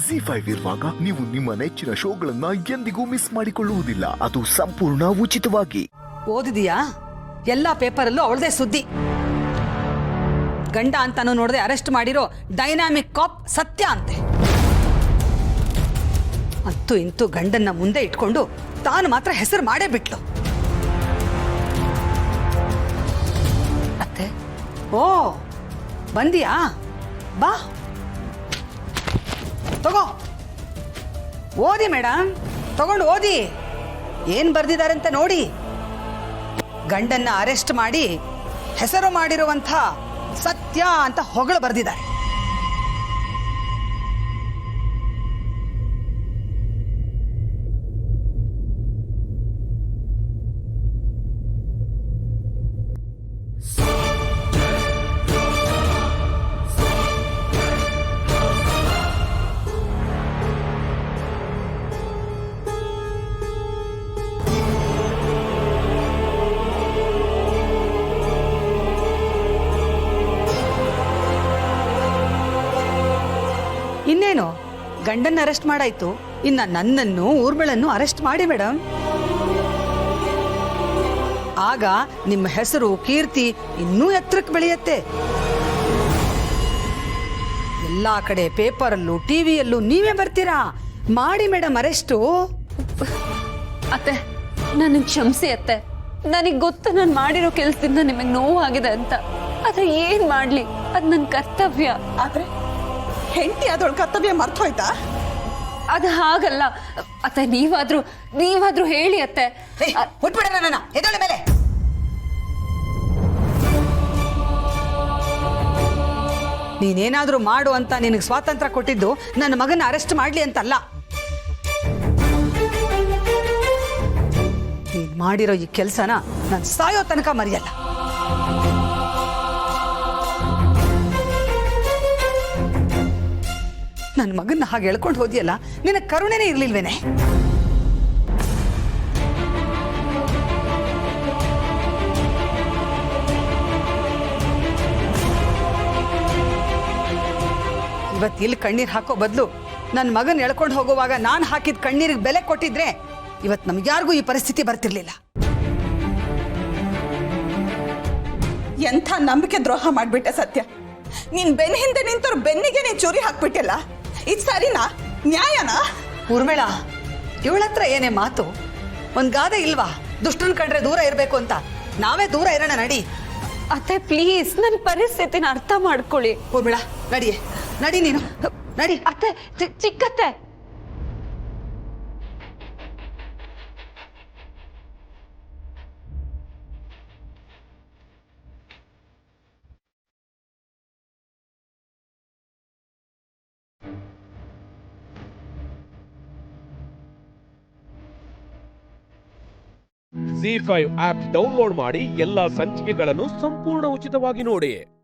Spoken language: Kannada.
ಜಿ5 ಇರುವಾಗ ನೀವು ನಿಮ್ಮ ನೆಚ್ಚಿನ ಶೋಗಳನ್ನ ಎಂದಿಗೂ ಮಿಸ್ ಮಾಡಿಕೊಳ್ಳುವುದಿಲ್ಲ. ಅದು ಸಂಪೂರ್ಣ ಉಚಿತವಾಗಿ. ಓದಿದೀಯಾ? ಎಲ್ಲಾ ಪೇಪರಲ್ಲೂ ಅವಳದೇ ಸುದ್ದಿ. ಗಂಡ ಅಂತಾನು ನೋಡದೆ ಅರೆಸ್ಟ್ ಮಾಡಿರೋ ಡೈನಾಮಿಕ್ ಕಾಪ್ ಸತ್ಯ ಅಂತೆ. ಅಂತೂ ಇಂತೂ ಗಂಡನ್ನ ಮುಂದೆ ಇಟ್ಕೊಂಡು ತಾನು ಮಾತ್ರ ಹೆಸರು ಮಾಡೇ ಬಿಟ್ಲು. ಅತ್ತೆ, ಓ ಬಂದಿಯಾ? ಬಾ ತಗೋ, ಓದಿ ಮೇಡಮ್, ತಗೊಂಡು ಓದಿ. ಏನ್ ಬರ್ದಿದ್ದಾರೆ ಅಂತ ನೋಡಿ. ಗಂಡನ್ನ ಅರೆಸ್ಟ್ ಮಾಡಿ ಹೆಸರು ಮಾಡಿರುವಂಥ ಸತ್ಯ ಅಂತ ಹೊಗಳು ಬರ್ದಿದ್ದಾರೆ. ಇನ್ನೇನು, ಗಂಡನ್ನ ಅರೆಸ್ಟ್ ಮಾಡಾಯ್ತು, ಇನ್ನ ನನ್ನನ್ನು ಊರ್ಮಿಳನ್ನು ಅರೆಸ್ಟ್ ಮಾಡಿ ಮೇಡಮ್. ಆಗ ನಿಮ್ಮ ಹೆಸರು ಕೀರ್ತಿ ಇನ್ನೂ ಎತ್ತರಕ್ಕೆ ಬೆಳೆಯುತ್ತೆ. ಎಲ್ಲಾ ಕಡೆ ಪೇಪರಲ್ಲೂ ಟಿವಿಯಲ್ಲೂ ನೀವೇ ಬರ್ತೀರಾ. ಮಾಡಿ ಮೇಡಮ್ ಅರೆಸ್ಟು. ಅತ್ತೆ, ನನಗೆ ಕ್ಷಮಿಸಿ ಅತ್ತೆ. ನನಗೆ ಗೊತ್ತು ನಾನು ಮಾಡಿರೋ ಕೆಲಸದಿಂದ ನಿಮಗೆ ನೋವಾಗಿದೆ ಅಂತ. ಆದ್ರೆ ಏನ್ ಮಾಡ್ಲಿ, ಅದು ನನ್ನ ಕರ್ತವ್ಯ. ಆದ್ರೆ ಹೆಂಡತಿ ಅದೊಳ ಕರ್ತವ್ಯ ಮರ್ತು ಹೋಯ್ತಾ? ಅದು ಹಾಗಲ್ಲ ಅತ್ತೆ. ನೀವಾದ್ರೂ ಹೇಳಿ ಅತ್ತೆ. ಹುಟ್ಬಿಡ ನನ್ನ ಹೆದಳ ಮೇಲೆ. ನೀನೇನಾದ್ರೂ ಮಾಡು ಅಂತ ನಿನಗೆ ಸ್ವಾತಂತ್ರ್ಯ ಕೊಟ್ಟಿದ್ದು ನನ್ನ ಮಗನ ಅರೆಸ್ಟ್ ಮಾಡ್ಲಿ ಅಂತಲ್ಲ. ನೀನ್ ಮಾಡಿರೋ ಈ ಕೆಲಸನ ನಾನು ಸಾಯೋ ತನಕ ಮರೆಯಲ್ಲ. ನನ್ನ ಮಗನ್ನ ಹಾಗೆ ಎಳ್ಕೊಂಡು ಹೋದಿಯಲ್ಲ, ನಿನಗೆ ಕರುಣೆನೇ ಇರ್ಲಿಲ್ವೇನೆ? ಇವತ್ತು ಇಲ್ಲಿ ಕಣ್ಣೀರು ಹಾಕೋ ಬದಲು ನನ್ನ ಮಗನ ಎಳ್ಕೊಂಡು ಹೋಗುವಾಗ ನಾನು ಹಾಕಿದ ಕಣ್ಣೀರಿಗೆ ಬೆಲೆ ಕೊಟ್ಟಿದ್ರೆ ಇವತ್ತು ನಮ್ಗ್ಯಾರಿಗೂ ಈ ಪರಿಸ್ಥಿತಿ ಬರ್ತಿರ್ಲಿಲ್ಲ. ಎಂಥ ನಂಬಿಕೆ ದ್ರೋಹ ಮಾಡ್ಬಿಟ್ಟೆ ಸತ್ಯ. ನೀನ್ ಬೆನ್ನ ಹಿಂದೆ ನಿಂತವ್ರ ಬೆನ್ನಿಗೆ ನೀನ್ ಚೂರಿ ಹಾಕ್ಬಿಟ್ಟಿಲ್ಲ. ಇದು ಸರಿನಾ? ನ್ಯಾಯನಾ? ಊರ್ಮಿಳಾ, ಇವಳ ಹತ್ರ ಏನೇ ಮಾತು? ಒಂದ್ ಗಾದೆ ಇಲ್ವಾ, ದುಷ್ಟನ್ ಕಂಡ್ರೆ ದೂರ ಇರ್ಬೇಕು ಅಂತ? ನಾವೇ ದೂರ ಇರೋಣ, ನಡಿ. ಅತ್ತೆ ಪ್ಲೀಸ್, ನನ್ನ ಪರಿಸ್ಥಿತಿನ ಅರ್ಥ ಮಾಡ್ಕೊಳ್ಳಿ. ಊರ್ಮಿಳಾ, ನಡಿ ನಡಿ, ನೀನು ನಡಿ. ಅತ್ತೆ, ಚಿಕ್ಕತ್ತೆ. ಜಿ5 ಆಪ್ ಡೌನ್ಲೋಡ್ ಮಾಡಿ ಎಲ್ಲಾ ಸಂಚಿಕೆಗಳನ್ನು ಸಂಪೂರ್ಣ ಉಚಿತವಾಗಿ ನೋಡಿ.